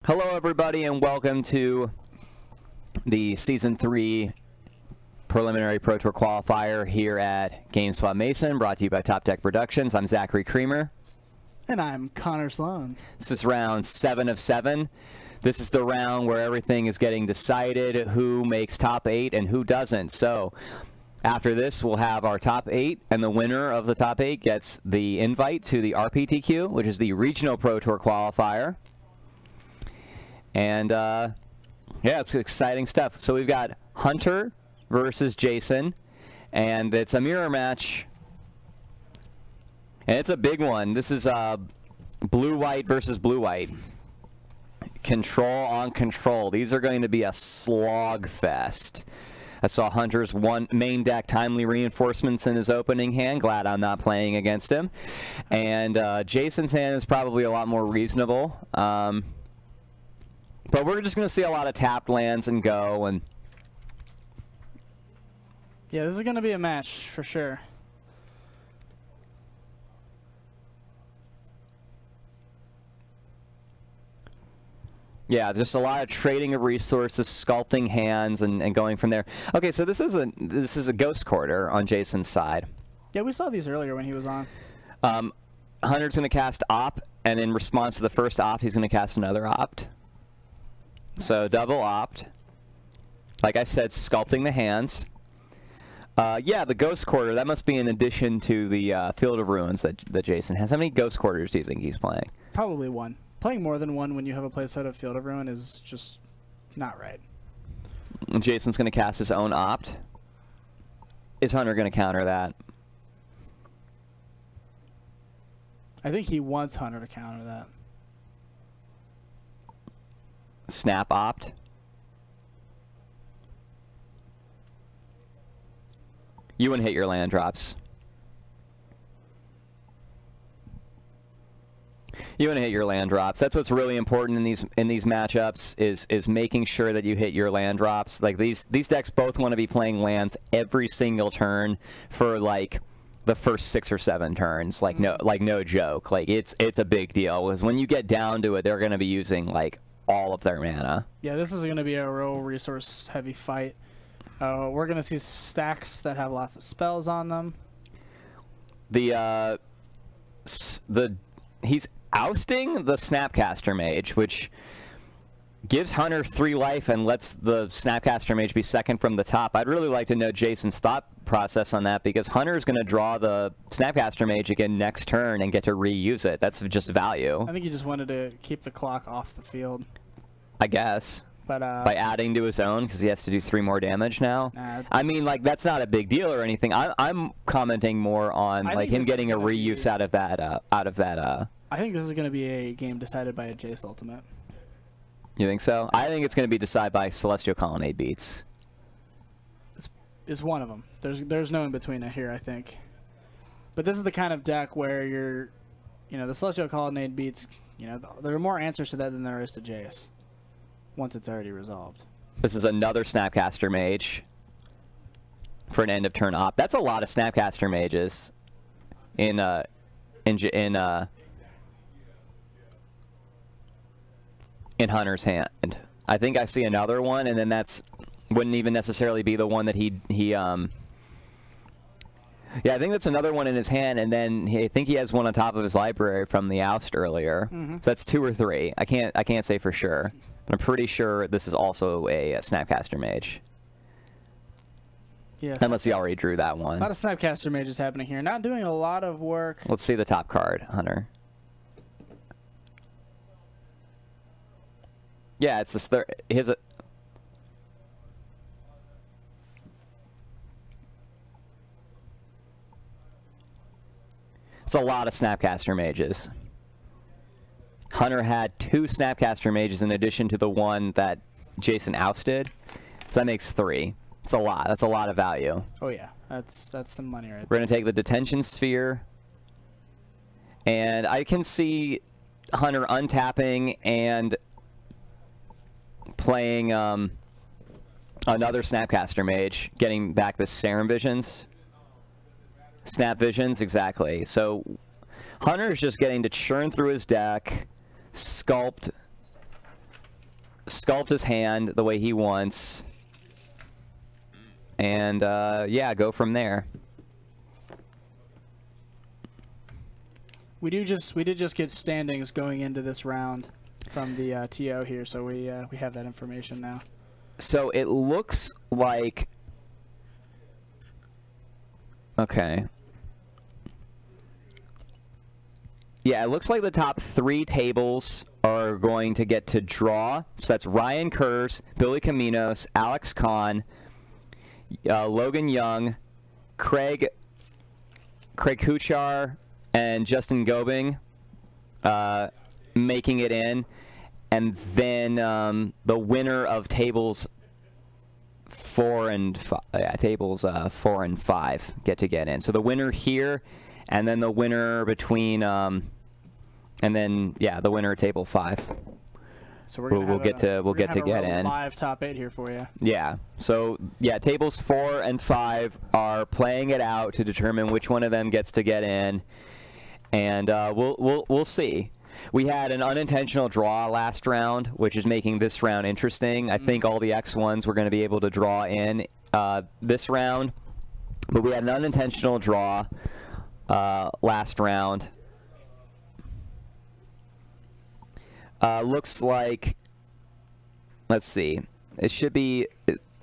Hello, everybody, and welcome to the Season 3 Preliminary Pro Tour Qualifier here at GameSwap Mason, brought to you by Top Deck Productions. I'm Zachary Creamer. And I'm Connor Sloan. This is round 7 of 7. This is the round where everything is getting decided, who makes top 8 and who doesn't. So after this, we'll have our top 8, and the winner of the top 8 gets the invite to the RPTQ, which is the Regional Pro Tour Qualifier. And, yeah, it's exciting stuff. So we've got Hunter versus Jasn, and it's a mirror match. And it's a big one. This is blue-white versus blue-white. Control on control. These are going to be a slog fest. I saw Hunter's main deck timely reinforcements in his opening hand. Glad I'm not playing against him. And Jason's hand is probably a lot more reasonable. But we're just going to see a lot of tapped lands and go. And yeah, this is going to be a match for sure. yeah, just a lot of trading of resources, sculpting hands, and going from there. Okay, so this is a Ghost Quarter on Jason's side. Yeah, we saw these earlier when he was on. Hunter's going to cast Opt, and in response to the first Opt, he's going to cast another Opt. Nice. So double Opt. Like I said, sculpting the hands. Yeah, the Ghost Quarter, that must be in addition to the Field of Ruins that Jasn has. How many Ghost Quarters do you think he's playing? Probably one. Playing more than one when you have a playset of Field of Ruin is just not right. And Jason's going to cast his own Opt. Is Hunter going to counter that? I think he wants Hunter to counter that. Snap Opt. You wouldn't hit your land drops. You want to hit your land drops. That's what's really important in these matchups is making sure that you hit your land drops. Like these decks both want to be playing lands every single turn for like the first 6 or 7 turns. Like no joke. Like it's a big deal because when you get down to it, they're going to be using like all of their mana. Yeah, this is going to be a real resource heavy fight. We're going to see stacks that have lots of spells on them. He's ousting the Snapcaster Mage, which gives Hunter 3 life and lets the Snapcaster Mage be second from the top. I'd really like to know Jason's thought process on that, because Hunter's going to draw the Snapcaster Mage again next turn and get to reuse it. That's just value. I think he just wanted to keep the clock off the field. I guess. But, by adding to his own, because he has to do 3 more damage now. I mean, like, that's not a big deal or anything. I'm commenting more on like him getting a reuse out of that. I think this is going to be a game decided by a Jace Ultimate. You think so? I think it's going to be decided by Celestial Colonnade beats. It's one of them. There's no in between here, I think. But this is the kind of deck where the Celestial Colonnade beats. There are more answers to that than there is to Jace. Once it's already resolved. This is another Snapcaster Mage for an end of turn Opt. That's a lot of Snapcaster Mages in Hunter's hand. I think I see another one, and then that's wouldn't even necessarily be the one that he yeah, I think that's another one in his hand, and then I think he has one on top of his library from the oust earlier. So that's 2 or 3. I can't say for sure, but I'm pretty sure this is also a Snapcaster Mage. Yeah, unless he already drew that one. A lot of Snapcaster Mages happening here. Not doing a lot of work. Let's see the top card, Hunter. Yeah, it's this third. It's a lot of Snapcaster Mages. Hunter had 2 Snapcaster Mages in addition to the one that Jasn ousted. So that makes 3. It's a lot. That's a lot of value. Oh yeah, that's some money right there. We're going to take the Detention Sphere. And I can see Hunter untapping and playing another Snapcaster Mage, getting back the Serum Visions. Snap Visions, exactly. So Hunter's just getting to churn through his deck, sculpt, sculpt his hand the way he wants, and yeah, go from there. We did just get standings going into this round from the TO here, so we have that information now. So it looks like, okay. Yeah, it looks like the top 3 tables are going to get to draw. So that's Ryan Kurz, Billy Caminos, Alex Kahn, Logan Young, Craig Kuchar, and Justin Gobing making it in. And then the winner of tables 4 and 5, tables 4 and 5 get in. So the winner here, and then the winner between, and then yeah, the winner of table 5. So we'll get to get in. Live top 8 here for you. Yeah. So yeah, tables 4 and 5 are playing it out to determine which one of them gets to get in, and we'll see. We had an unintentional draw last round, which is making this round interesting. I think all the X1s were going to be able to draw in this round, but we had an unintentional draw last round. Looks like, let's see, it should be,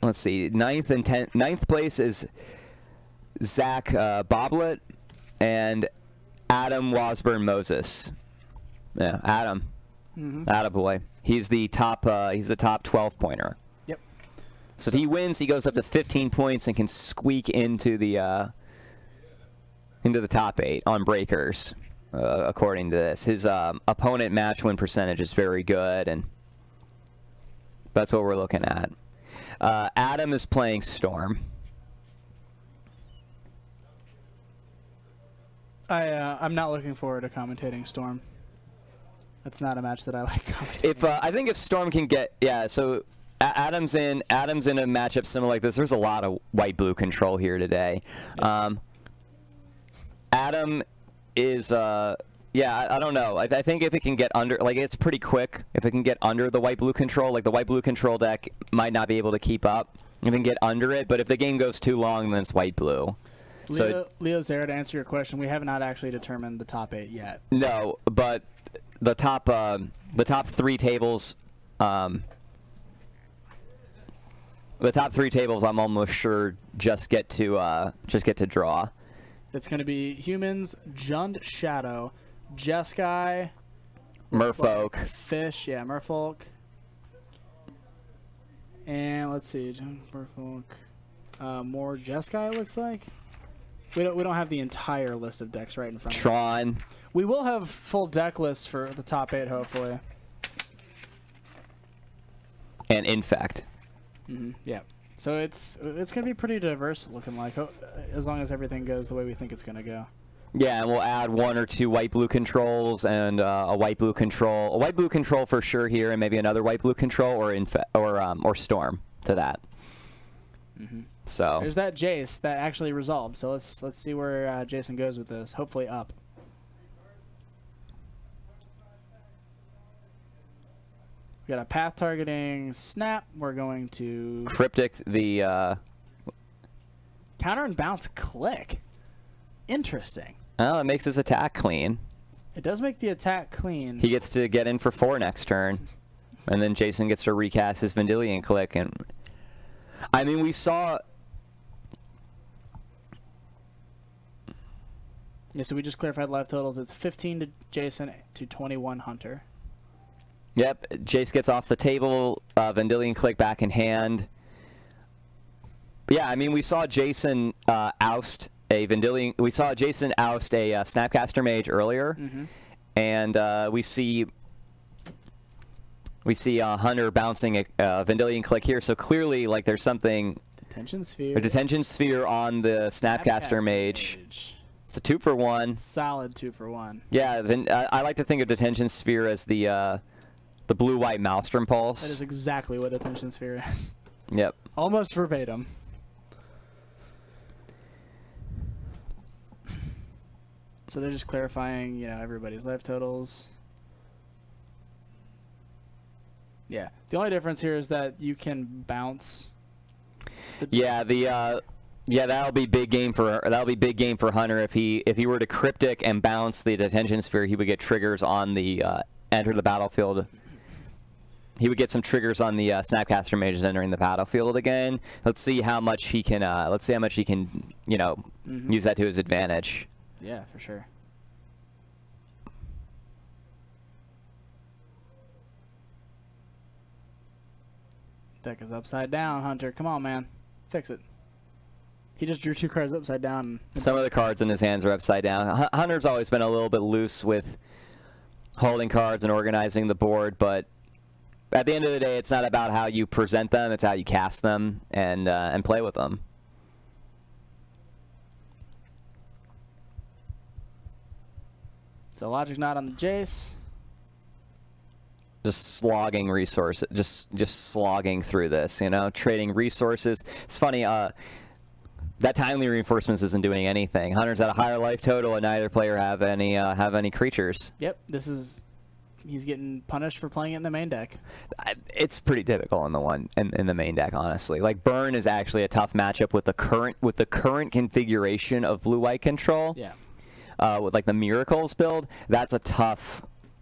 let's see, 9th and 9th place is Zach Boblet and Adam Wasburn-Moses. Yeah, Adam. Attaboy. He's the top 12 pointer. Yep. So if he wins, he goes up to 15 points and can squeak into the top 8 on breakers, according to this. His opponent match win percentage is very good, and that's what we're looking at. Adam is playing Storm. I'm not looking forward to commentating Storm. That's not a match that I like commentating. If I think if Storm can get, yeah, so Adam's in a matchup similar like this. There's a lot of white-blue control here today. Yep. Adam is, yeah, I don't know. I think if it can get under, like, it's pretty quick. If it can get under the white-blue control, like the white-blue control deck might not be able to keep up. If it can get under it, but if the game goes too long, then it's white-blue. Leo Zara, to answer your question, we have not actually determined the top 8 yet. No, but the top 3 tables, the top 3 tables, I'm almost sure just get to draw. It's going to be Humans, Jund Shadow, Jeskai, Merfolk, Fish, yeah, Merfolk, and let's see, Jund, Merfolk, more Jeskai. Looks like we don't have the entire list of decks right in front of us. Tron. We will have full deck lists for the top 8, hopefully. And Infect. Yeah. So it's gonna be pretty diverse looking like, as long as everything goes the way we think it's gonna go. Yeah, and we'll add 1 or 2 white-blue controls and a white-blue control for sure here, and maybe another white-blue control or Storm to that. So there's that Jace that actually resolved. So let's see where Jason goes with this. Hopefully up. We got a path targeting snap. We're going to Cryptic the counter and bounce click. Interesting. Oh, it makes his attack clean. It does make the attack clean. He gets to get in for 4 next turn, and then Jason gets to recast his Vendilion Click. And I mean, we saw. Yeah, so we just clarified live totals. It's 15 to Jason to 21 Hunter. Yep, Jace gets off the table, Vendilion Click back in hand. Yeah, I mean, we saw Jason oust a Vendilion. We saw Jason oust a Snapcaster Mage earlier, and we see Hunter bouncing a Vendilion Click here. So clearly, like, there's something. Detention Sphere. A Detention Sphere on the Snapcaster Mage. It's a 2-for-1. Solid 2-for-1. Yeah, I like to think of Detention Sphere as the blue-white Maelstrom Pulse. That is exactly what Detention Sphere is. Yep. Almost verbatim. So they're just clarifying, everybody's life totals. Yeah. The only difference here is that you can bounce. Yeah, that'll be big game for Hunter if he were to cryptic and bounce the detention sphere. He would get triggers on the enter the battlefield. He would get some triggers on the Snapcaster Mages entering the battlefield again. Let's see how much he can. Use that to his advantage. Yeah, for sure. Deck is upside down, Hunter. Come on, man. Fix it. He just drew 2 cards upside down. Some of the cards in his hands are upside down. Hunter's always been a little bit loose with holding cards and organizing the board, but at the end of the day, it's not about how you present them. It's how you cast them and play with them. So Logic's not on the Jace. Just slogging resources, just slogging through this, trading resources. It's funny, that timely reinforcements isn't doing anything. Hunter's at a higher life total, and neither player have any creatures. Yep, he's getting punished for playing it in the main deck. It's pretty typical in the main deck, honestly. Like Burn is actually a tough matchup with the current configuration of blue-white control. Yeah. With like the Miracles build, that's a tough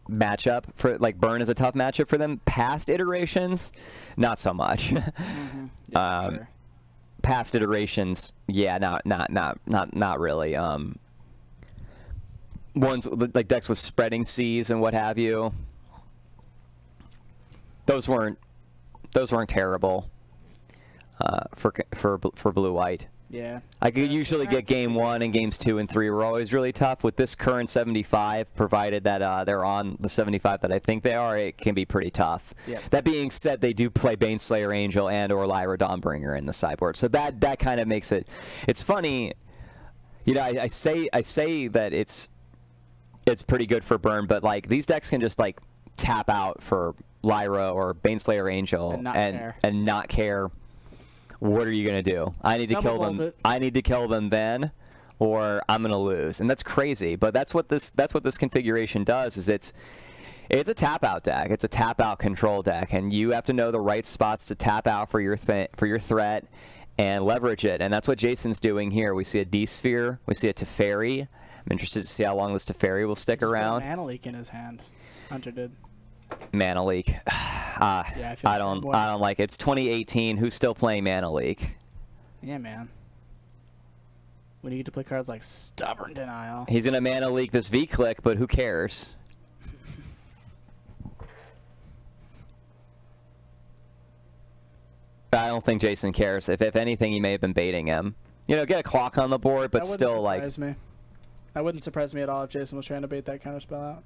matchup for Burn is a tough matchup for them. Past iterations, not so much. Yeah, sure. Past iterations, yeah, not really. Ones like decks with spreading seas and what have you. Those weren't terrible for blue white. Yeah. I could usually get game 1 and games 2 and 3 were always really tough. With this current 75, provided that they're on the 75 that I think they are, it can be pretty tough. Yep. That being said, they do play Baneslayer Angel and or Lyra Dawnbringer in the sideboard, so that kind of makes it. It's funny, I say that it's pretty good for Burn, but like these decks can just like tap out for Lyra or Baneslayer Angel and not care. What are you gonna do? I need to kill them. I need to kill them then, or I'm gonna lose, and that's crazy. But that's what this configuration does. Is it's a tap out deck. It's a tap out control deck, and you have to know the right spots to tap out for your threat and leverage it. And that's what Jason's doing here. We see a D-Sphere. We see a Teferi. I'm interested to see how long this Teferi will stick around. Mana Leak in his hand. Hunter did. Mana Leak. Yeah, I don't like it. It's 2018. Who's still playing Mana Leak? Yeah, man. When you get to play cards like Stubborn Denial. He's gonna Mana Leak this V-Click, but who cares? I don't think Jason cares. If anything, he may have been baiting him. Get a clock on the board, but still like. That wouldn't surprise me at all if Jason was trying to bait that counter spell out.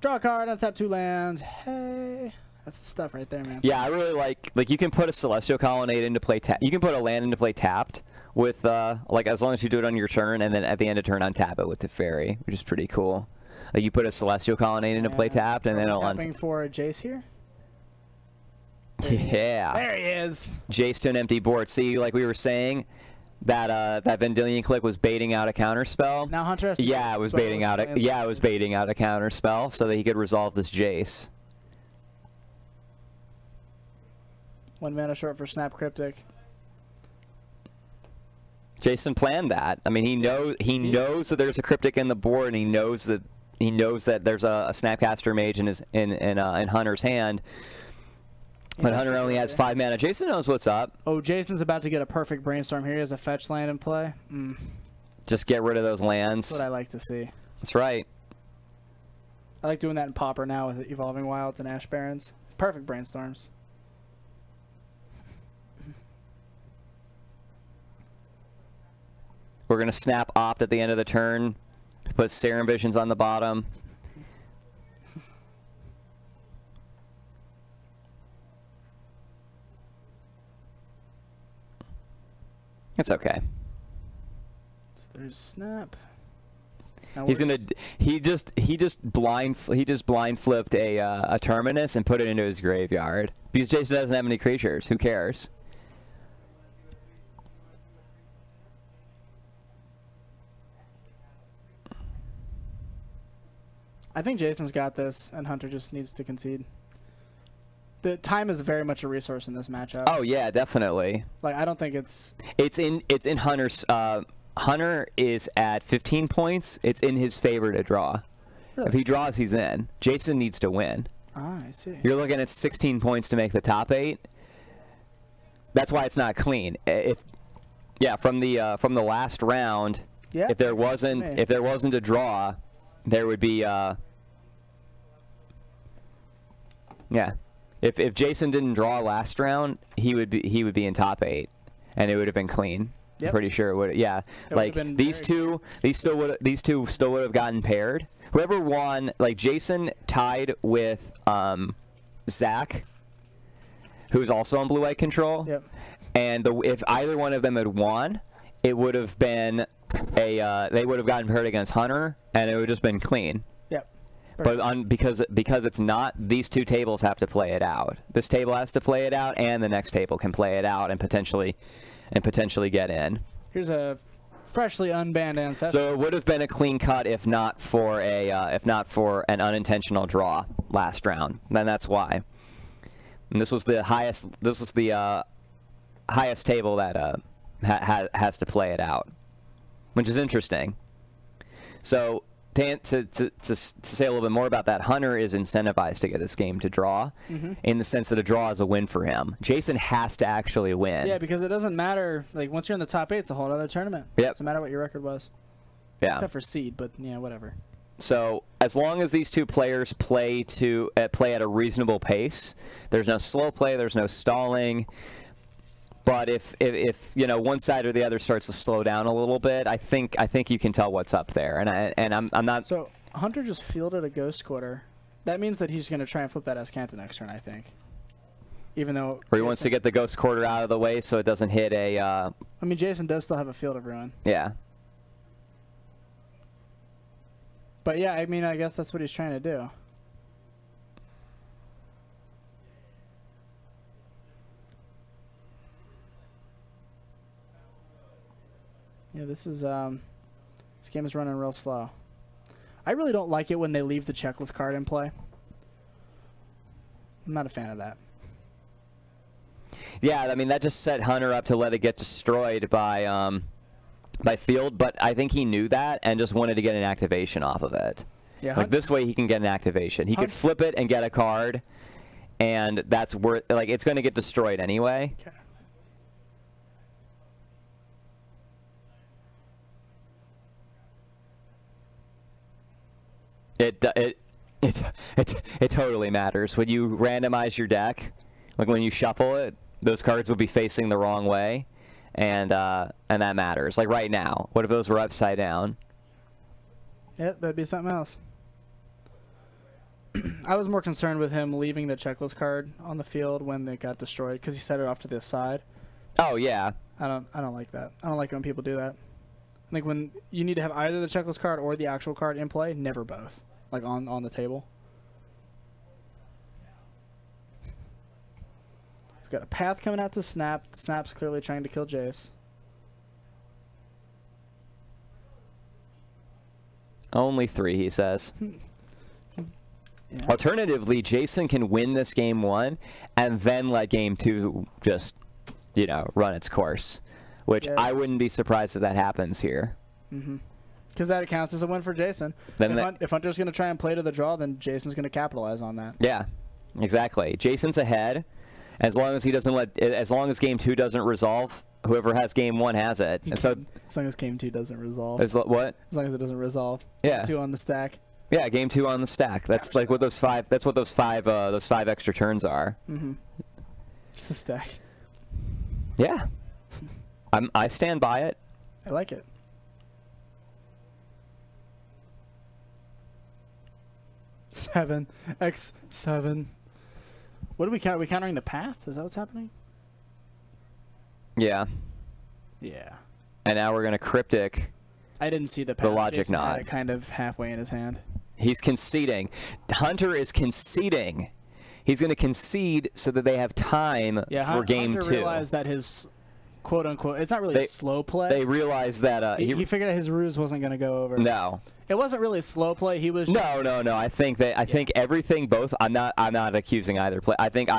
Draw a card, untap 2 lands. Hey, that's the stuff right there, man. Yeah, I really like you can put a Celestial Colonnade into play. You can put a land into play tapped with as long as you do it on your turn, and then at the end of turn untap it with the Teferi, which is pretty cool. Like you put a Celestial Colonnade into play tapped, and then it'll tapping for Jace here. Yeah. There he is. Jace to an empty board. See, like we were saying. That Vendilion Click was baiting out a counterspell. Now Hunter has to it was baiting out a counterspell so that he could resolve this Jace. 1 mana short for Snap Cryptic. Jason planned that. I mean, he knows that there's a Cryptic in the board, and he knows that there's a Snapcaster Mage in Hunter's hand. But Hunter only has 5 mana. Jason knows what's up. Oh, Jason's about to get a perfect brainstorm here. He has a fetch land in play. Just get rid of those lands. That's what I like to see. That's right. I like doing that in Pauper now with Evolving Wilds and Ash Barrens. Perfect brainstorms. We're going to snap Opt at the end of the turn. Put Serum Visions on the bottom. It's okay. So there's Snap. He just blind flipped a Terminus and put it into his graveyard because Jason doesn't have any creatures. Who cares? I think Jason's got this, and Hunter just needs to concede. the time is very much a resource in this matchup. Oh yeah, definitely. Like I don't think it's in Hunter's. Hunter is at 15 points. It's in his favor to draw. Really? If he draws, he's in. Jason needs to win. Ah, I see. You're looking at 16 points to make the top 8. That's why it's not clean. From the last round, Yeah, if there wasn't a draw, there would be If Jason didn't draw last round, he would be in top 8, and it would have been clean. Yep. Pretty sure it would. Yeah, like these two still would have gotten paired. Whoever won, like Jason tied with Zach, who's also on blue-white control. Yep. And if either one of them had won, it would have been they would have gotten paired against Hunter, and it would have just been clean. Yep. But because it's not, these two tables have to play it out. This table has to play it out, and the next table can play it out and potentially get in. Here's a freshly unbanned ancestor. So it would have been a clean cut if not for an unintentional draw last round. Then that's why. And this was the highest. This was the highest table that has to play it out, which is interesting. So to say a little bit more about that, Hunter is incentivized to get this game to draw, in the sense that a draw is a win for him. Jason has to actually win. Yeah, because it doesn't matter. Like once you're in the top 8, it's a whole other tournament. Yep. Doesn't matter what your record was. Yeah. Except for seed, but yeah, whatever. So as long as these two players play at a reasonable pace, there's no slow play, there's no stalling. But if one side or the other starts to slow down a little bit, I think you can tell what's up there. And I'm not. So Hunter just fielded a Ghost Quarter. That means that he's going to try and flip that Escanta next turn, I think. Even though. Or he wants to get the Ghost Quarter out of the way so it doesn't hit a. I mean, Jason does still have a Field of Ruin. Yeah. But yeah, I mean, I guess that's what he's trying to do. Yeah, this game is running real slow. I really don't like it when they leave the checklist card in play. I'm not a fan of that. Yeah, I mean that just set Hunter up to let it get destroyed by Field, but I think he knew that and just wanted to get an activation off of it. Yeah, like this way he can get an activation. He could flip it and get a card, and that's worth. Like it's going to get destroyed anyway. Okay. It totally matters when you randomize your deck. Like when you shuffle it, those cards will be facing the wrong way, and that matters. Like right now, what if those were upside down? Yeah, that'd be something else. I was more concerned with him leaving the checklist card on the field when they got destroyed because he set it off to the side. Oh yeah. I don't like that. I don't like when people do that. I think when you need to have either the checklist card or the actual card in play, never both. Like on the table. We've got a path coming out to Snap. Snap's clearly trying to kill Jace. Only 3, he says. Yeah. Alternatively, Jason can win this game 1 and then let game 2 just, run its course. Which I wouldn't be surprised if that happens here. Because that counts as a win for Jason. Then if Hunter's going to try and play to the draw, then Jason's going to capitalize on that. Yeah, exactly. Jason's ahead. As long as game 2 doesn't resolve, whoever has game 1 has it. And so as long as game 2 doesn't resolve. What? As long as it doesn't resolve. Yeah. 2 on the stack. Yeah, game 2 on the stack. That's like what those 5. That's what those 5 extra turns are. It's the stack. Yeah. I stand by it. I like it. Seven. X7. What do we count? Are we countering the path? Is that what's happening? Yeah. Yeah. And now we're going to cryptic. I didn't see the path. The logic Jason had nod. it kind of halfway in his hand. He's conceding. Hunter is conceding. He's going to concede so that they have time for game 2. Hunter realized that his quote-unquote, it's not really slow play. They realized that he figured out his ruse wasn't going to go over. No. It wasn't really a slow play. He was no. I think everything. Both. I'm not accusing either play. I think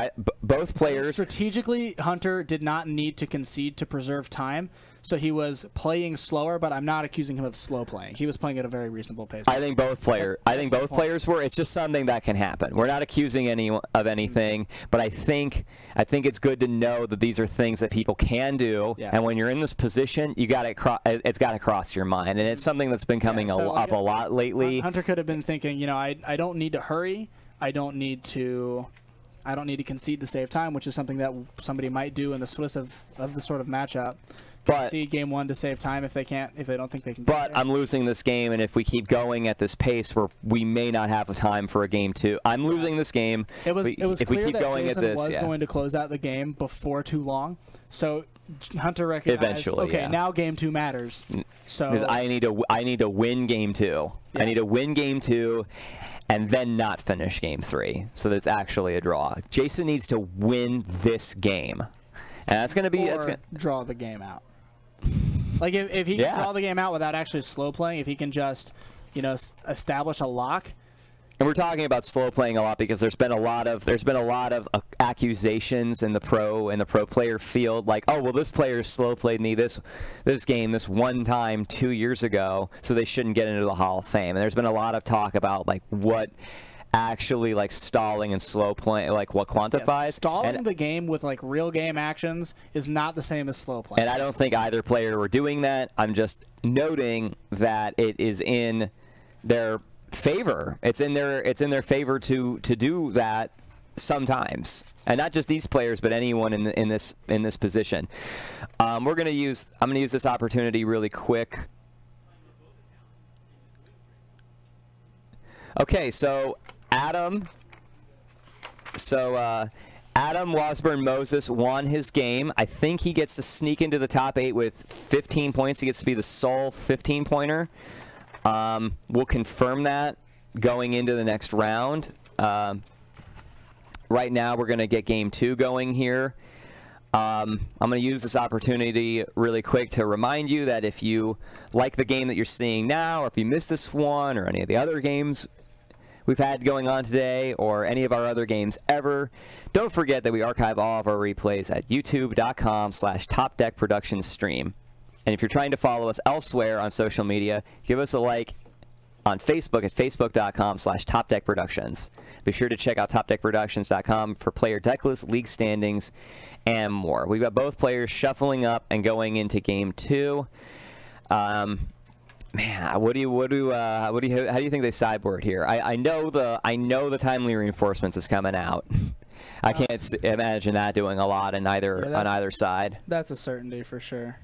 both players strategically. Hunter did not need to concede to preserve time, so he was playing slower. But I'm not accusing him of slow playing. He was playing at a very reasonable pace. I think both players were. It's just something that can happen. We're not accusing anyone of anything, but I think it's good to know that these are things that people can do. Yeah. And when you're in this position, it's got to cross your mind, and it's something that's been coming up a lot lately. Hunter could have been thinking, I don't need to hurry. I don't need to concede to save time, which is something that somebody might do in the Swiss of the sort of matchup. Concede game 1 to save time if they don't think they can. But I'm losing this game, and if we keep going at this pace, we may not have time for a game 2. I'm losing this game. It was if clear we keep that going Jasn at this, was going to close out the game before too long. So Hunter recognized, eventually, okay, now game 2 matters. So I need to win game 2. Yeah. I need to win game 2. And then not finish game 3, so that it's actually a draw. Jasn needs to win this game, and that's going to be draw the game out. Like if he can draw the game out without actually slow playing, if he can just establish a lock. And we're talking about slow playing a lot because there's been a lot of accusations in the pro player field, like, oh well, this player slow played me this game this one time 2 years ago, so they shouldn't get into the Hall of Fame. And there's been a lot of talk about like what actually like stalling and slow playing, like what quantifies. Stalling the game with like real game actions is not the same as slow playing. And I don't think either player were doing that. I'm just noting that it is in their favor. It's in their favor to do that sometimes, and not just these players, but anyone in this position. I'm gonna use this opportunity really quick. Okay, so Adam Wasburn Moses won his game. I think he gets to sneak into the top 8 with 15 points. He gets to be the sole 15-pointer. We'll confirm that going into the next round. Right now, we're going to get game 2 going here. I'm going to use this opportunity really quick to remind you that if you like the game that you're seeing now, or if you missed this one or any of the other games we've had going on today, or any of our other games ever, don't forget that we archive all of our replays at youtube.com/TopDeckProductionsStream. And if you're trying to follow us elsewhere on social media, give us a like on Facebook at facebook.com/TopDeckProductions. Be sure to check out TopDeckProductions.com for player deck lists, league standings, and more. We've got both players shuffling up and going into game 2. Man, how do you think they sideboard here? I know the timely reinforcements is coming out. I can't imagine that doing a lot on either side. That's a certainty for sure.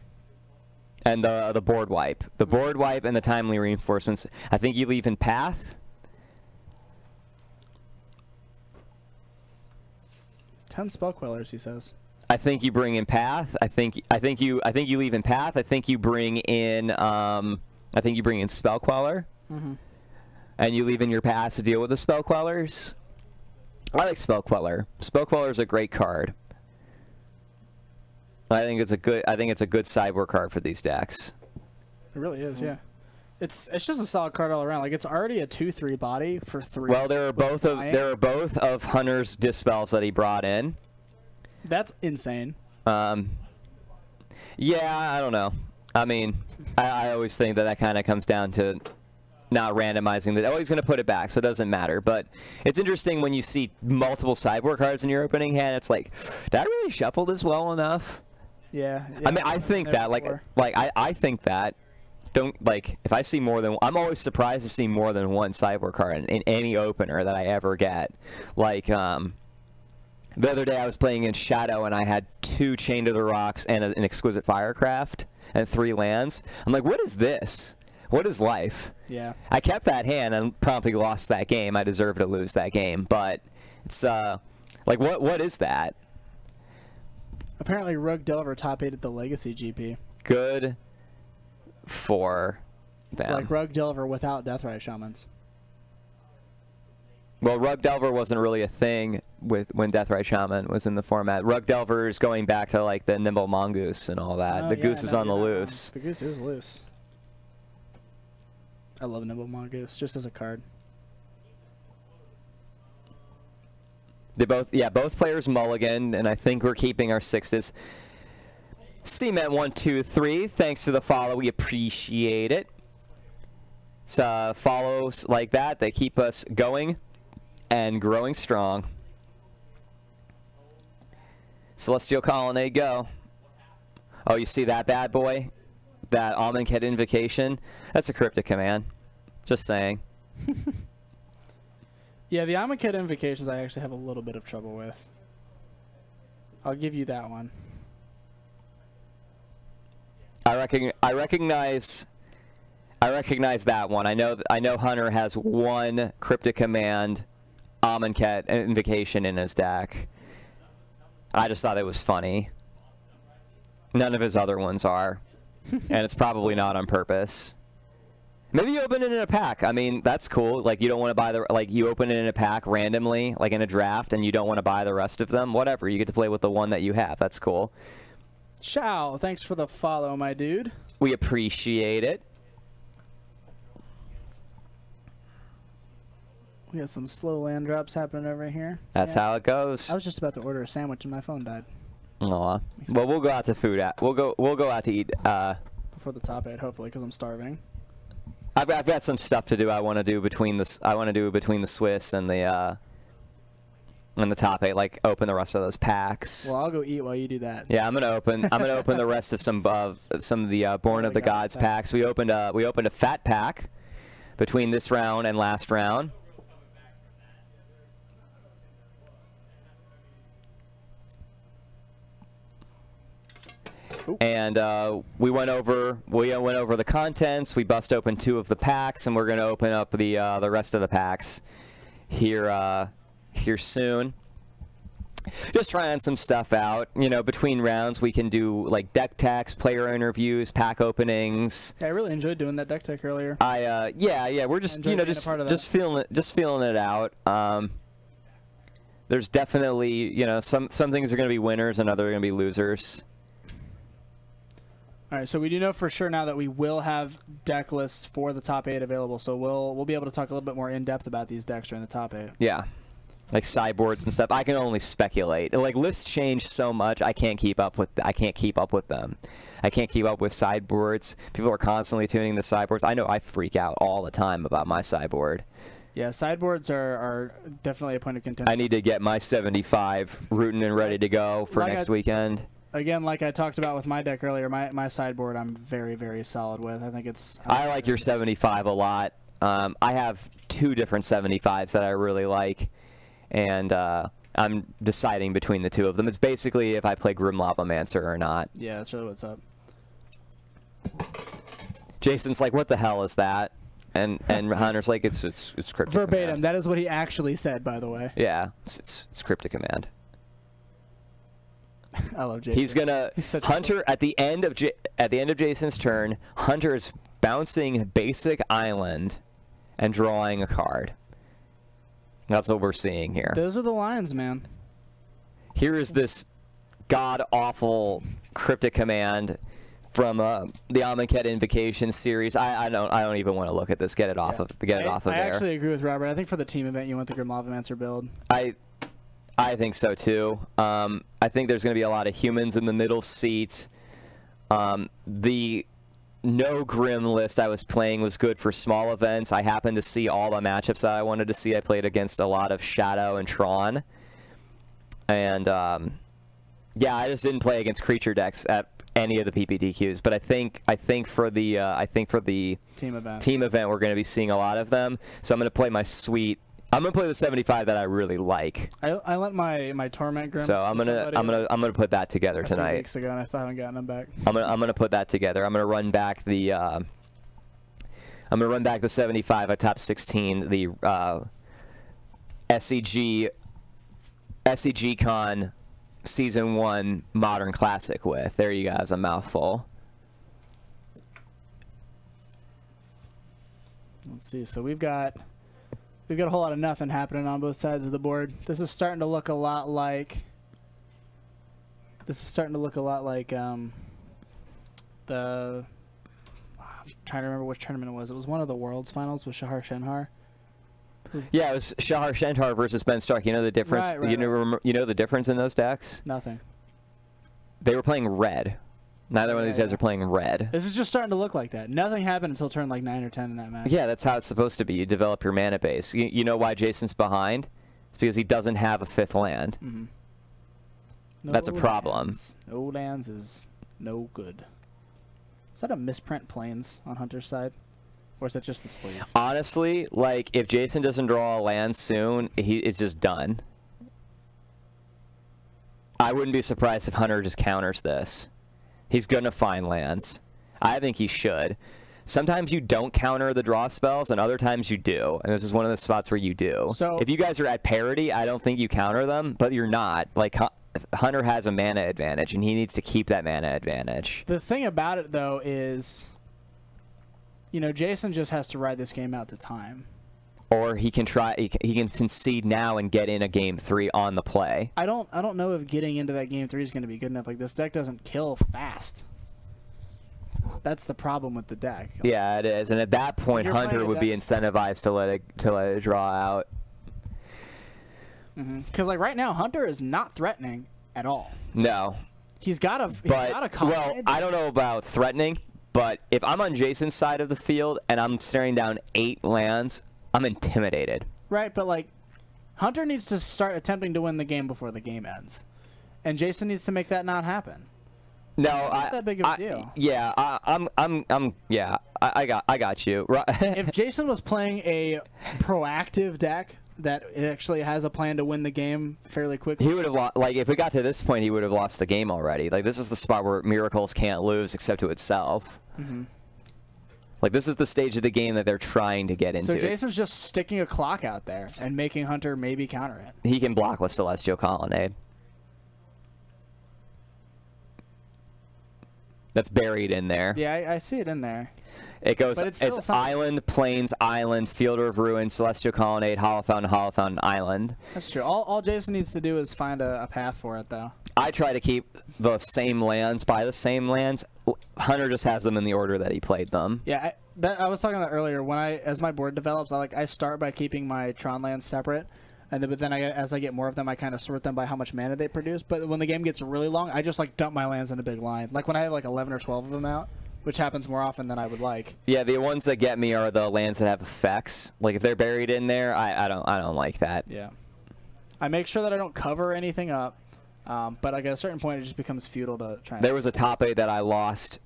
And the board wipe, and the timely reinforcements. I think you leave in path. 10 spell quellers, he says. I think you bring in path. I think you leave in path. I think you bring in spell queller. Mm-hmm. And you leave in your path to deal with the spell quellers. I like spell queller. Spell queller is a great card. I think it's a good sideboard card for these decks. It really is, yeah. It's just a solid card all around. Like, it's already a 2/3 body for 3. Well, there are both of Hunter's dispels that he brought in. That's insane. Yeah, I don't know. I mean, I always think that kind of comes down to not randomizing that. Oh, he's going to put it back, so it doesn't matter. But it's interesting when you see multiple sideboard cards in your opening hand. It's like, did I really shuffle this well enough? Yeah. I mean, I think that, I think that. If I see more than, I'm always surprised to see more than one sideboard card in any opener that I ever get. Like, the other day I was playing in Shadow and I had 2 Chain to the Rocks and an Exquisite Firecraft and 3 lands. I'm like, what is this? What is life? Yeah. I kept that hand and promptly lost that game. I deserve to lose that game, but it's like, what is that? Apparently, Rogue Delver top 8 at the Legacy GP. Good for them. Like Rogue Delver without Deathrite Shamans. Well, Rug Delver wasn't really a thing when Deathrite Shaman was in the format. Rug Delver is going back to like the Nimble Mongoose and all that. The goose is on the loose. The goose is loose. I love Nimble Mongoose just as a card. They both, yeah, both players mulligan, and I think we're keeping our sixes. Cement123, thanks for the follow. We appreciate it. It's follows like that. They keep us going and growing strong. Celestial Colonnade, go. Oh, you see that bad boy? That Amonkhet Invocation? That's a cryptic command. Just saying. Yeah, the Amonkhet Invocations I actually have a little bit of trouble with. I'll give you that one. I recognize that one. I know Hunter has one cryptic command Amonkhet Invocation in his deck. I just thought it was funny. None of his other ones are. And it's probably not on purpose. Maybe you open it in a pack. I mean, that's cool. Like, you don't want to buy the, like, you open it in a pack randomly, like in a draft, and you don't want to buy the rest of them. Whatever. You get to play with the one that you have. That's cool. Shao, thanks for the follow, my dude. We appreciate it. We got some slow land drops happening over here. That's how it goes. I was just about to order a sandwich and my phone died. Aw. Well, we'll go out to food. We'll go out to eat. Before the top 8, hopefully, because I'm starving. I've got some stuff to do. I want to do between the Swiss and the top 8. Like, open the rest of those packs. Well, I'll go eat while you do that. Yeah, I'm gonna open the rest of some of the Born of the Gods packs. We opened a fat pack between this round and last round. And we went over the contents. We bust open 2 of the packs, and we're going to open up the rest of the packs here soon. Just trying some stuff out. You know, between rounds, we can do like deck techs, player interviews, pack openings. Yeah, I really enjoyed doing that deck tech earlier. Yeah, we're just just feeling it out. There's definitely, some things are going to be winners and others are going to be losers. All right, so we do know for sure now that we will have deck lists for the top 8 available, so we'll be able to talk a little bit more in depth about these decks during the top 8. Yeah, like sideboards and stuff. I can only speculate. Like, lists change so much, I can't keep up with them. I can't keep up with sideboards. People are constantly tuning the sideboards. I know I freak out all the time about my sideboard. Yeah, sideboards are definitely a point of contention. I need to get my 75 rooting and ready to go for next weekend. Again, like I talked about with my deck earlier, my sideboard I'm very, very solid with. I think it's... I like your 75 a lot. I have 2 different 75s that I really like, and I'm deciding between the 2 of them. It's basically if I play Grim Lavamancer or not. Yeah, that's really what's up. Jason's like, what the hell is that? And Hunter's like, it's cryptic verbatim. command. That is what he actually said, by the way. Yeah, it's cryptic command. I love Jason. He's gonna Hunter at the end of Jason's turn. Hunter's bouncing basic island and drawing a card. That's what we're seeing here. Those are the lines, man. Here is this god awful cryptic command from the Amonkhet Invocation series. I don't even want to look at this. Get it off of there. I actually agree with Robert. I think for the team event you went the Grim Lavamancer build. I think so too. I think there's going to be a lot of humans in the middle seat. The no Grim list I was playing was good for small events. I happened to see all the matchups that I wanted to see. I played against a lot of Shadow and Tron. And yeah, I just didn't play against creature decks at any of the PPTQs. But I think for the team event we're going to be seeing a lot of them. So I'm going to play my sweet. I'm gonna play the 75 that I really like. I lent my Torment Grims. So I'm gonna put that together tonight. 3 weeks ago, and I still haven't gotten them back. I'm gonna put that together. I'm gonna run back the 75 at top 16. The SCG Con Season 1 Modern Classic with. There you guys, a mouthful. Let's see. So we've got a whole lot of nothing happening on both sides of the board. This is starting to look a lot like the I'm trying to remember which tournament it was. It was one of the World's Finals with Shahar Shenhar. Yeah, it was Shahar Shenhar versus Ben Stark. You know the difference? Right, You know the difference in those decks? Nothing. They were playing red. Neither one of these guys are playing red. This is just starting to look like that. Nothing happened until turn like 9 or 10 in that match. Yeah, that's how it's supposed to be. You develop your mana base. You know why Jason's behind? It's because he doesn't have a 5th land. Mm-hmm. That's a problem. Lands. No lands is no good. Is that a misprint Plains on Hunter's side? Or is that just the sleeve? Honestly, like, if Jason doesn't draw a land soon, it's just done. I wouldn't be surprised if Hunter just counters this. He's going to find lands. I think he should. Sometimes you don't counter the draw spells, and other times you do. And this is one of the spots where you do. So if you guys are at parity, I don't think you counter them, but you're not. Like, Hunter has a mana advantage, and he needs to keep that mana advantage. The thing about it, though, is, you know, Jason just has to ride this game out to time. Or he can try. He can concede now and get in a game 3 on the play. I don't know if getting into that game 3 is going to be good enough. Like, this deck doesn't kill fast. That's the problem with the deck. Yeah, it is. And at that point, Hunter would be incentivized to let it draw out. Because like right now, Hunter is not threatening at all. No. He's got a well, I don't know about threatening, but if I'm on Jason's side of the field and I'm staring down 8 lands, I'm intimidated. Right, but like Hunter needs to start attempting to win the game before the game ends, and Jason needs to make that not happen. No, it's not that big of a deal. Yeah, I got you. If Jason was playing a proactive deck that actually has a plan to win the game fairly quickly, he would have lost. Like, if we got to this point, he would have lost the game already. Like, this is the spot where Miracles can't lose except to itself. Like, this is the stage of the game that they're trying to get into. So Jason's just sticking a clock out there and making Hunter maybe counter it. He can block with Celestial Colonnade. That's buried in there. Yeah, I see it in there. It goes, it's Island, Plains, Island, Fielder of Ruin, Celestial Colonnade, Hollow Fountain, Island. That's true. All Jason needs to do is find a path for it, though. I try to keep the same lands by the same lands. Hunter just has them in the order that he played them. Yeah, I was talking about earlier. When as my board develops, I start by keeping my Tron lands separate, and but then as I get more of them, I kind of sort them by how much mana they produce. But when the game gets really long, I just like dump my lands in a big line. Like when I have like 11 or 12 of them out, which happens more often than I would like. Yeah, the ones that get me are the lands that have effects. Like if they're buried in there, I don't like that. Yeah, I make sure that I don't cover anything up. But like at a certain point, it just becomes futile to try. There was a top 8 that I lost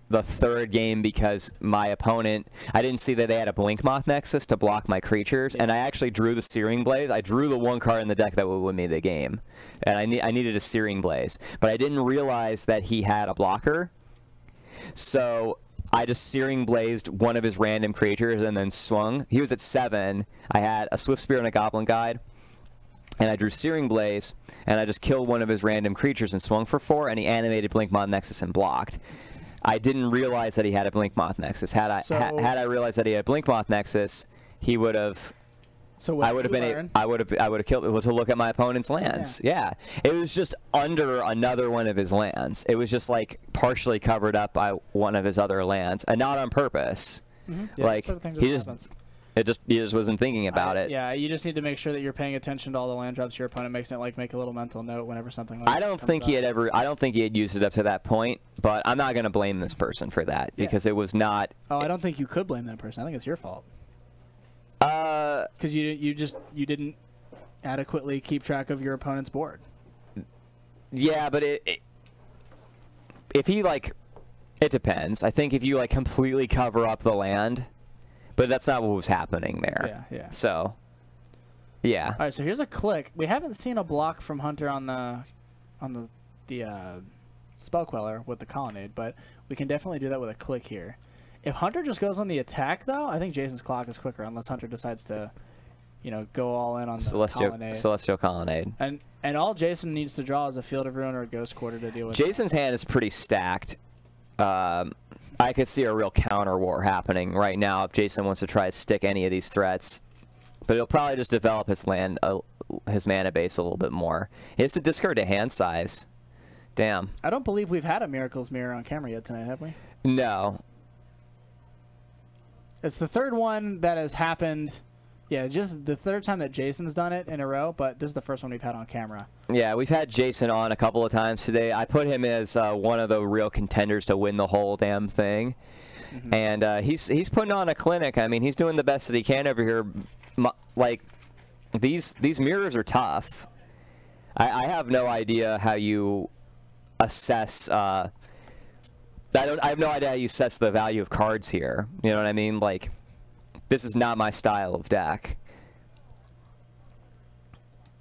the 3rd game because my opponent, I didn't see that they had a Blinkmoth Nexus to block my creatures, and I actually drew the Searing Blaze. I drew the one card in the deck that would win me the game, and I needed a Searing Blaze, but I didn't realize that he had a blocker, so I just Searing Blazed one of his random creatures and then swung. He was at 7. I had a Swift Spear and a Goblin Guide. And I drew Searing Blaze, and I just killed one of his random creatures and swung for 4, and he animated Blinkmoth Nexus and blocked. I didn't realize that he had a Blinkmoth Nexus. Had I realized that he had Blinkmoth Nexus, he would have. So I would have killed it to look at my opponent's lands. Yeah, it was just under another one of his lands. It was just like partially covered up by one of his other lands, and not on purpose. Yeah, like sort of he just wasn't thinking about it. Yeah, you just need to make sure that you're paying attention to all the land drops your opponent makes, and like make a little mental note whenever something like I don't think he had used it up to that point, but I'm not going to blame this person for that because it was not. Oh, I don't think you could blame that person. I think it's your fault. Because you didn't adequately keep track of your opponent's board. Yeah, but if he like, it depends. I think if you like completely cover up the land. But that's not what was happening there. Yeah. So, yeah. All right. So here's a click. We haven't seen a block from Hunter on the Spell Queller with the Colonnade, but we can definitely do that with a click here. If Hunter just goes on the attack, though, I think Jason's clock is quicker unless Hunter decides to, go all in on the Colonnade. Celestial Colonnade. And all Jason needs to draw is a Field of Ruin or a Ghost Quarter to deal with. Jason's hand is pretty stacked. I could see a real counter war happening right now if Jason wants to try to stick any of these threats. But he'll probably just develop his his mana base a little bit more. He has to discard a hand size. Damn. I don't believe we've had a Miracles Mirror on camera yet tonight, have we? No. It's the third one that has happened. Yeah, just the third time that Jason's done it in a row, but this is the first one we've had on camera. Yeah, we've had Jason on a couple of times today. I put him as one of the real contenders to win the whole damn thing. Mm-hmm. And he's putting on a clinic. I mean, he's doing the best that he can over here. Like, these mirrors are tough. I have no idea how you assess... I have no idea how you assess the value of cards here. You know what I mean? Like... This is not my style of deck.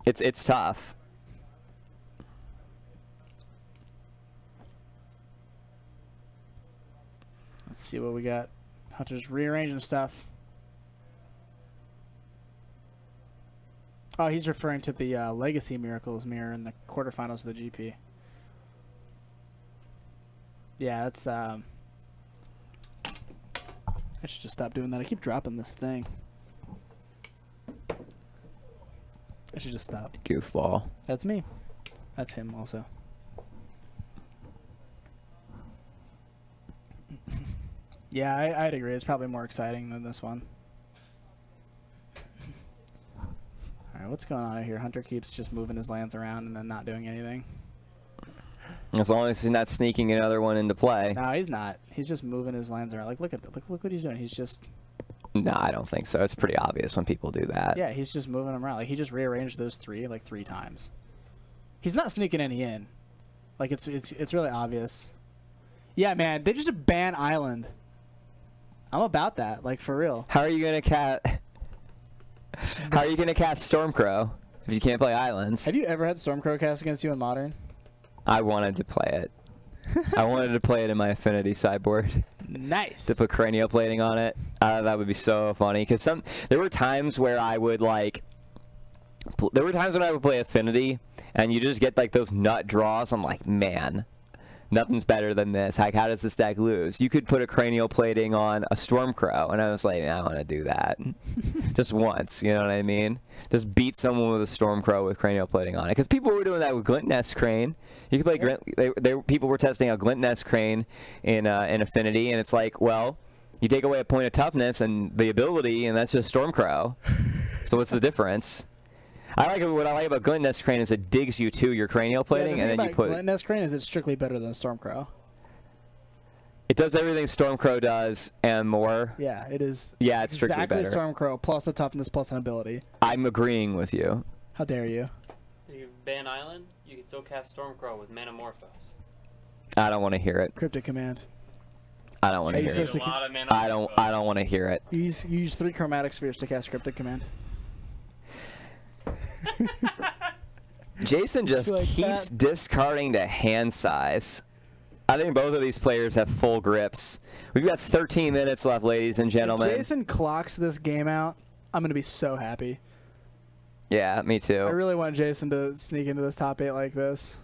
It's tough. Let's see what we got. Hunter's rearranging stuff. Oh, he's referring to the Legacy Miracles mirror in the quarterfinals of the GP. Yeah, that's... I should just stop doing that. I keep dropping this thing. I should just stop. Goofball. That's me. That's him also. Yeah, I'd agree. It's probably more exciting than this one. Alright, what's going on here? Hunter keeps just moving his lands around and then not doing anything. As long as he's not sneaking another one into play. No, he's not. He's just moving his lands around. Like, look what he's doing. He's just... No, I don't think so. It's pretty obvious when people do that. Yeah, he's just moving them around. Like, he just rearranged those three, like, 3 times. He's not sneaking any in. Like, it's really obvious. Yeah, man, they just ban Island. I'm about that, like, for real. How are you gonna cast Stormcrow if you can't play Islands? Have you ever had Stormcrow cast against you in Modern? I wanted to play it. I wanted to play it in my Affinity sideboard. Nice. To put cranial plating on it. That would be so funny. Because there were times where I would like... There were times when I would play Affinity, and you just get like those nut draws. I'm like, man, nothing's better than this. Like, how does this deck lose? You could put a cranial plating on a Stormcrow, and I was like, I want to do that. Just once, you know what I mean? Just beat someone with a Stormcrow with cranial plating on it. Because people were doing that with Glint Nest Crane. You could play people were testing out Glint Nest Crane in Affinity, and it's like, well, you take away a point of toughness and the ability, and that's just Stormcrow. So what's the difference? What I like about Glint Nest Crane is it digs you to your cranial plating, and then you put Glint Nest Crane is it's strictly better than Stormcrow. It does everything Stormcrow does and more. Yeah, it is. Yeah, it's strictly exactly better. Stormcrow plus a toughness plus an ability. I'm agreeing with you. How dare you? You ban Island, you can still cast Stormcrow with Manamorphose. I don't want to hear it. Cryptic Command. I don't want to hear it. I don't want to hear it. You use 3 Chromatic Spheres to cast Cryptic Command. Jason just keeps discarding to hand size. I think both of these players have full grips. We've got 13 minutes left, ladies and gentlemen. If Jason clocks this game out, I'm going to be so happy. Yeah, me too. I really want Jason to sneak into this top 8 like this.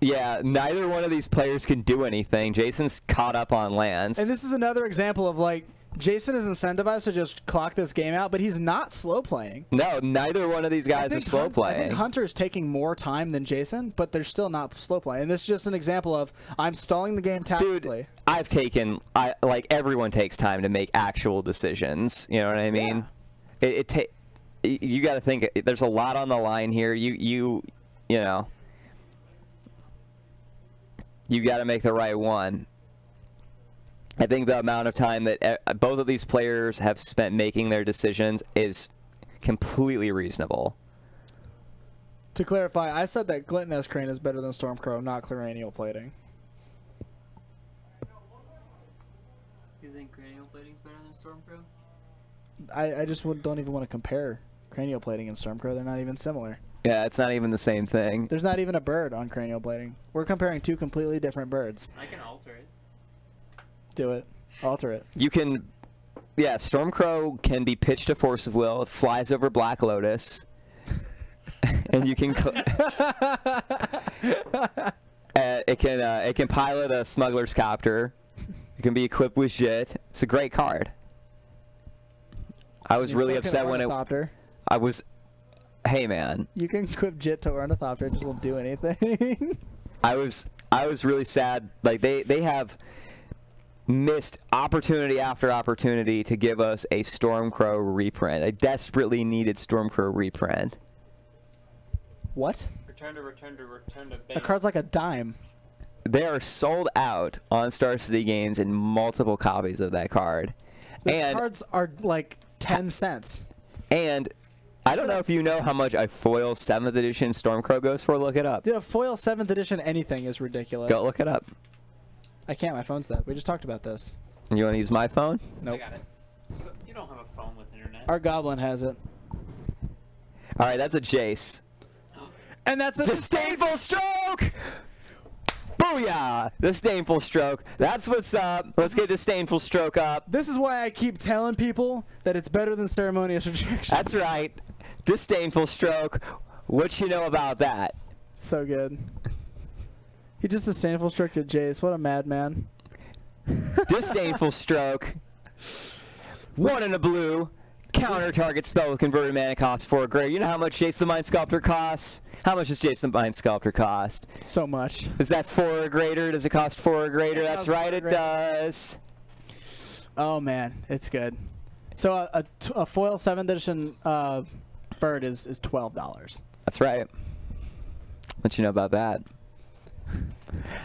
Yeah, neither one of these players can do anything. Jason's caught up on lands. And this is another example of, like, Jason is incentivized to just clock this game out, but he's not slow playing. No, neither one of these guys are slow playing. I think Hunter's taking more time than Jason, but they're still not slow playing. And this is just an example of I'm stalling the game tactically. Dude, like everyone takes time to make actual decisions. You know what I mean? Yeah. You got to think. There's a lot on the line here. You know. You got to make the right one. I think the amount of time that both of these players have spent making their decisions is completely reasonable. To clarify, I said that Glint Nest Crane is better than Stormcrow, not cranial plating. You think cranial plating is better than Stormcrow? I just don't even want to compare cranial plating and Stormcrow. They're not even similar. Yeah, it's not even the same thing. There's not even a bird on cranial plating. We're comparing 2 completely different birds. I can alter it. Do it. Alter it. You can... Yeah, Stormcrow can be pitched to Force of Will. It flies over Black Lotus. And you can... it can pilot a Smuggler's Copter. It can be equipped with Jit. It's a great card. I was really upset when I was... Hey, man. You can equip Jit to Ornithopter. It just won't do anything. I was really sad. Like, they have... missed opportunity after opportunity to give us a Stormcrow reprint. A desperately needed Stormcrow reprint. What? Return to base. That card's like a dime. They are sold out on Star City Games in multiple copies of that card. Those cards are like 10 cents. And I don't know if you know how much a foil 7th edition Stormcrow goes for. Look it up. Dude, a foil 7th edition anything is ridiculous. Go look it up. I can't. My phone's dead. We just talked about this. You want to use my phone? Nope. I got it. You don't have a phone with internet. Our goblin has it. All right, that's a Jace. And that's a Disdainful Stroke! Booyah! Disdainful Stroke. That's what's up. Let's get Disdainful Stroke up. This is why I keep telling people that it's better than Ceremonious Rejection. That's right. Disdainful Stroke. What you know about that? So good. He just Disdainful Stroke at Jace. What a madman. Disdainful Stroke. 1 in a blue. Counter target spell with converted mana cost 4 gray. You know how much Jace the Mind Sculptor costs? How much does Jace the Mind Sculptor cost? So much. Is that 4 or greater? Does it cost 4 or greater? That's right, it does. Oh, man. It's good. So a foil 7th edition bird is $12. That's right. What you know about that?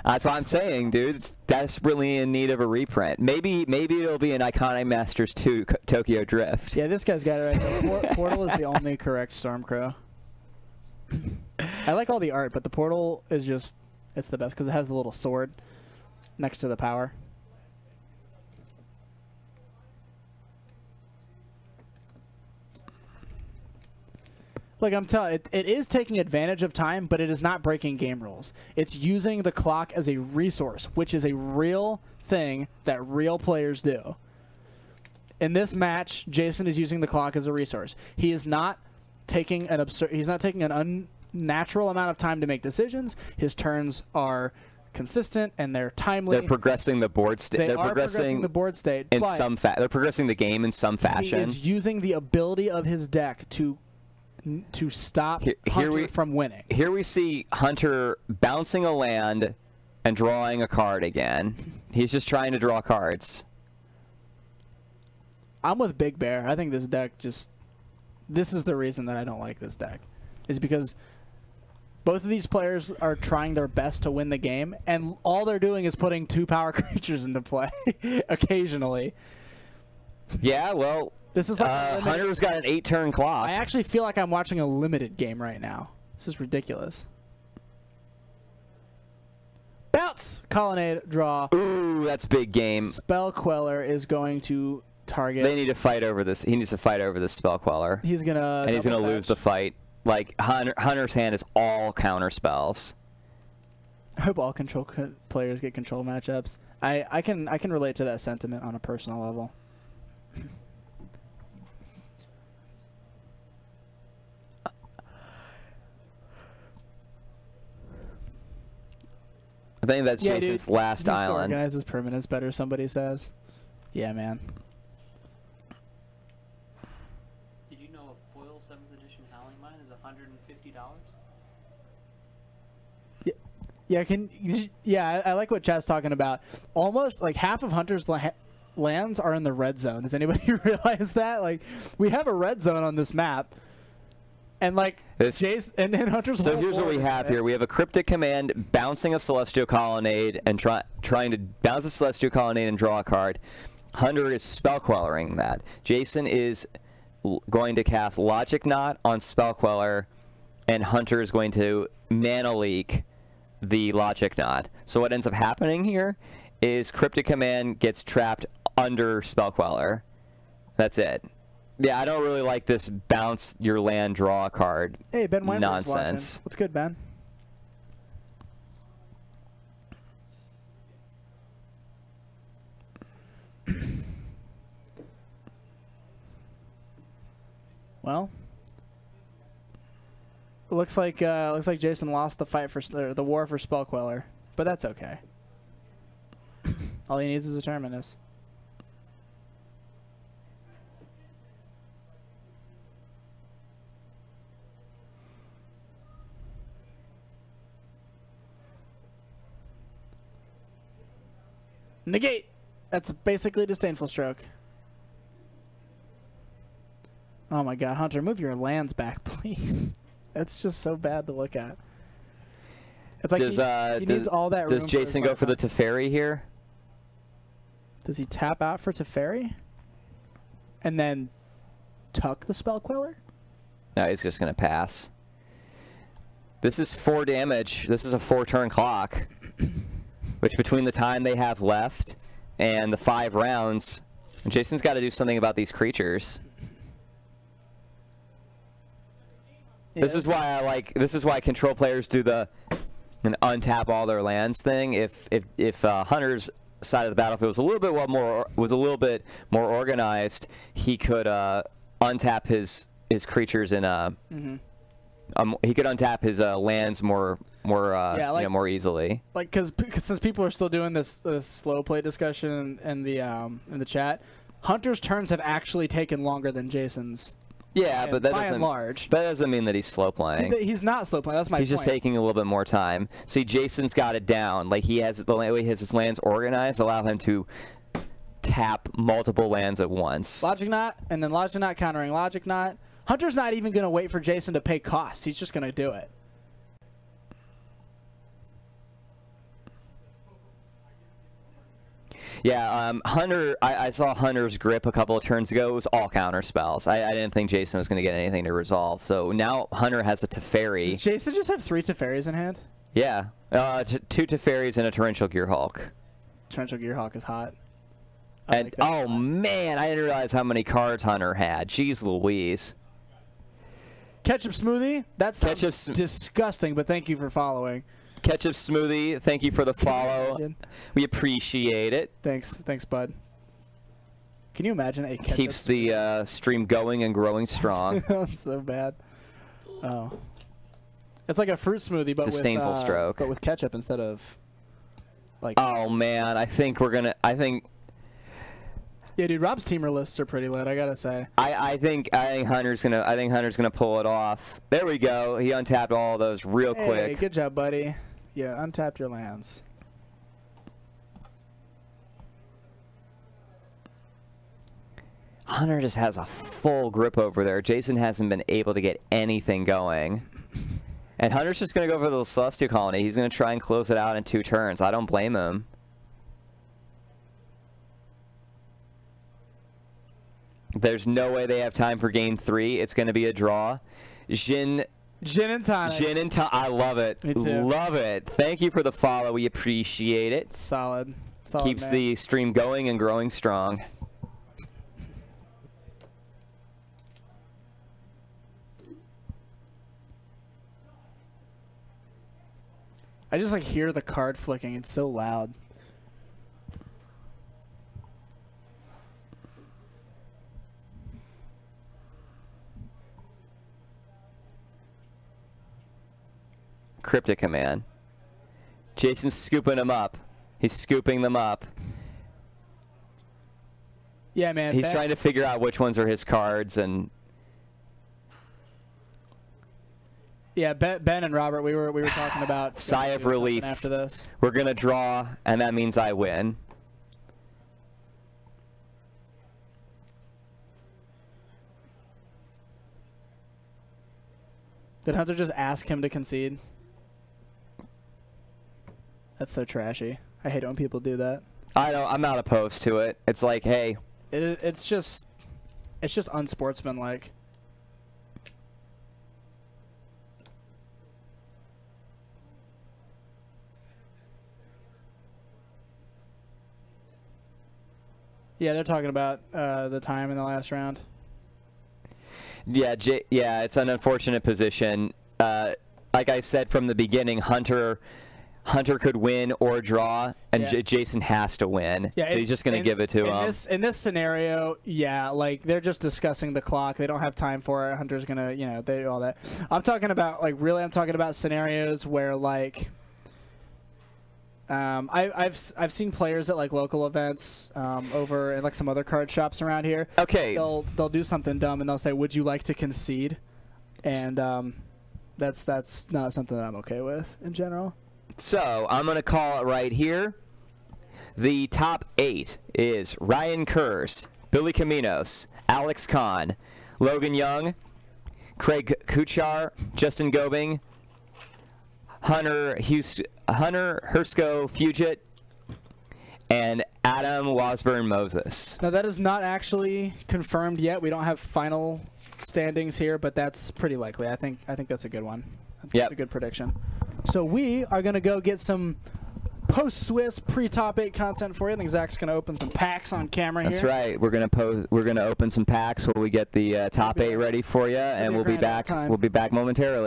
That's what I'm saying, dude. It's desperately in need of a reprint. Maybe it'll be an Iconic Masters 2 Tokyo Drift. Yeah, this guy's got it right there. Portal is the only correct Stormcrow. I like all the art, but the Portal is just, it's the best because it has the little sword next to the power. Like I'm telling, it is taking advantage of time, but it is not breaking game rules. It's using the clock as a resource, which is a real thing that real players do. In this match, Jason is using the clock as a resource. He is not taking an unnatural amount of time to make decisions. His turns are consistent and they're timely. They're progressing the board state. They're progressing the board state in some they're progressing the game in some fashion. He is using the ability of his deck to stop Hunter from winning. Here we see Hunter bouncing a land and drawing a card again. He's just trying to draw cards. I'm with Big Bear. I think this deck just... This is the reason that I don't like this deck. Is because both of these players are trying their best to win the game, and all they're doing is putting 2 power creatures into play occasionally. Yeah, well... This is like Hunter's got an 8-turn clock. I actually feel like I'm watching a limited game right now. This is ridiculous. Bounce! Colonnade, draw. Ooh, that's big game. Spell Queller is going to target. They need to fight over this. He needs to fight over this Spell Queller. He's going to... And he's going to lose the fight. Like, Hunter's hand is all counter spells. I hope all control players get control matchups. I can relate to that sentiment on a personal level. I think that's Jason's last island. Organize his permanence better, somebody says. Yeah, man. Did you know a foil 7th edition Howling Mine is $150? Yeah, I like what Chad's talking about. Almost like half of Hunter's lands are in the red zone. Does anybody realize that? Like, we have a red zone on this map. And like Jace and Hunter's. So here's what we have here. We have a Cryptic Command bouncing a Celestial Colonnade and trying to bounce a Celestial Colonnade and draw a card. Hunter is Spell Quellering that. Jason is going to cast Logic Knot on Spell Queller, and Hunter is going to Mana Leak the Logic Knot. So what ends up happening here is Cryptic Command gets trapped under Spell Queller. That's it. Yeah, I don't really like this bounce your land draw card. Hey, Ben Weinberg's nonsense. Watching. What's good, Ben? Well, looks like Jason lost the fight for the war for Spell Queller, but that's okay. All he needs is a Terminus. Negate. That's basically a disdainful stroke. Oh my God, Hunter, move your lands back, please. That's just so bad to look at. It's like he needs all that room. Does Jason go for the Teferi here? Does he tap out for Teferi? And then tuck the Spell Queller? No, he's just going to pass. This is 4 damage. This is a 4-turn clock, which between the time they have left and the 5 rounds, Jason's got to do something about these creatures. Yeah, this is why control players do the untap all their lands thing. If Hunter's side of the battlefield was a little bit more organized, he could untap his creatures in he could untap his lands more easily. Like because since people are still doing this slow play discussion in the chat, Hunter's turns have actually taken longer than Jason's. Yeah, but that doesn't mean that he's slow playing. He's not slow playing. That's my point. He's just taking a little bit more time. See, Jason's got it down. Like he has his lands organized, allow him to tap multiple lands at once. Logic Knot, and then Logic Knot countering Logic Knot. Hunter's not even going to wait for Jason to pay costs. He's just going to do it. Yeah, Hunter. I saw Hunter's grip a couple of turns ago. It was all counter spells. I didn't think Jason was going to get anything to resolve. So now Hunter has a Teferi. Does Jason just have 3 Teferis in hand? Yeah, 2 Teferis and a Torrential Gearhulk. Torrential Gearhulk is hot. And oh man, I didn't realize how many cards Hunter had. Jeez Louise. Ketchup Smoothie? That sounds disgusting, but thank you for following. Ketchup Smoothie, thank you for the follow. We appreciate it. Thanks, bud. Can you imagine a ketchup keeps the stream going and growing strong. That's so bad. Oh, it's like a fruit smoothie, but disdainful stroke, but with ketchup instead of like. Oh man, I think. Yeah, dude, Rob's teamer lists are pretty lit. I gotta say. I think Hunter's gonna pull it off. There we go. He untapped all of those real quick. Hey, good job, buddy. Yeah, untapped your lands. Hunter just has a full grip over there. Jason hasn't been able to get anything going. And Hunter's just going to go for the Celestial Colony. He's going to try and close it out in 2 turns. I don't blame him. There's no way they have time for game 3. It's going to be a draw. Gin and tonic. I love it. Me too. Love it. Thank you for the follow. We appreciate it. Solid. Keeps man. the stream going and growing strong. I just like hear the card flicking. It's so loud. Cryptic Command. Jason's scooping them up. He's scooping them up. Yeah, man. He's trying to figure out which ones are his cards and. Yeah, Ben and Robert, we were talking about sigh of relief after this. We're gonna draw, and that means I win. Did Hunter just ask him to concede? That's so trashy. I hate it when people do that. I'm not opposed to it. It's like, hey. It's just unsportsmanlike. Yeah, they're talking about the time in the last round. Yeah, yeah, it's an unfortunate position. Like I said from the beginning, Hunter could win or draw, and Jason has to win. Yeah, so he's just going to give it to him. In this scenario, yeah, like they're just discussing the clock. They don't have time for it. Hunter's going to, they do all that. I'm talking about, I'm talking about scenarios where, like, I've seen players at like local events over in like some other card shops around here. Okay. They'll do something dumb and they'll say, "Would you like to concede?" And that's not something that I'm okay with in general. So I'm gonna call it right here. The top 8 is Ryan Kurz, Billy Caminos, Alex Kahn, Logan Young, Craig Kuchar, Justin Gobing, Hunter Hersko Fugit, and Adam Wasburn-Moses. Now, that is not actually confirmed yet. We don't have final standings here, but that's pretty likely. I think that's a good one. That's a good prediction. So we are going to go get some post-Swiss pre-top 8 content for you. I think Zach's going to open some packs on camera here. That's right. We're gonna open some packs while we get the top 8 ready for you, and we'll be back. We'll be back momentarily.